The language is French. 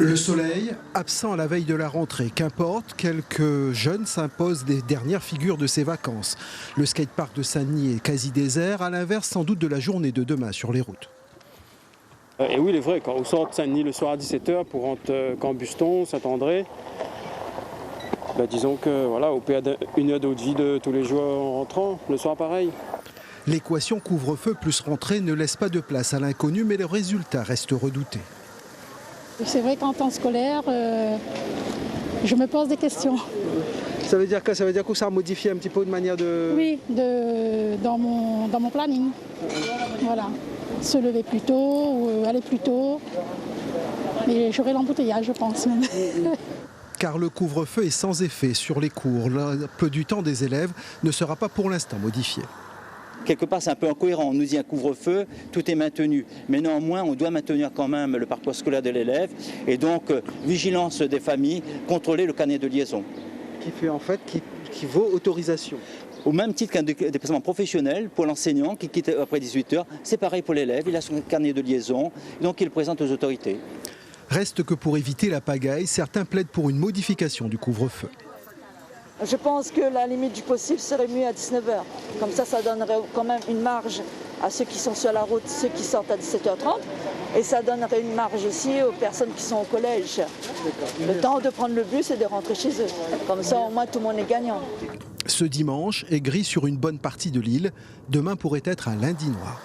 Le soleil, absent à la veille de la rentrée, qu'importe, quelques jeunes s'imposent des dernières figures de ces vacances. Le skatepark de Saint-Denis est quasi désert, à l'inverse sans doute de la journée de demain sur les routes. Et oui, il est vrai, quand on sort de Saint-Denis le soir à 17h pour rentrer Cambuston, Saint-André, disons que voilà, on perd une heure de vie de tous les jours en rentrant, le soir pareil. L'équation couvre-feu plus rentrée ne laisse pas de place à l'inconnu, mais le résultat reste redouté. C'est vrai qu'en temps scolaire, je me pose des questions. Ça veut dire que ça a modifié un petit peu de manière de... Oui, dans mon planning. Voilà. Se lever plus tôt ou aller plus tôt. Mais j'aurai l'embouteillage, je pense. Car le couvre-feu est sans effet sur les cours. Le peu du temps des élèves ne sera pas pour l'instant modifié. Quelque part, c'est un peu incohérent. On nous dit un couvre-feu, tout est maintenu. Mais néanmoins, on doit maintenir quand même le parcours scolaire de l'élève. Et donc, vigilance des familles, contrôler le carnet de liaison. Qui vaut autorisation. Au même titre qu'un déplacement professionnel pour l'enseignant qui quitte après 18h, c'est pareil pour l'élève. Il a son carnet de liaison, donc il le présente aux autorités. Reste que pour éviter la pagaille, certains plaident pour une modification du couvre-feu. Je pense que la limite du possible serait mieux à 19h. Comme ça donnerait quand même une marge à ceux qui sont sur la route, ceux qui sortent à 17h30. Et ça donnerait une marge aussi aux personnes qui sont au collège. Le temps de prendre le bus et de rentrer chez eux. Comme ça, au moins, tout le monde est gagnant. Ce dimanche est gris sur une bonne partie de l'île. Demain pourrait être un lundi noir.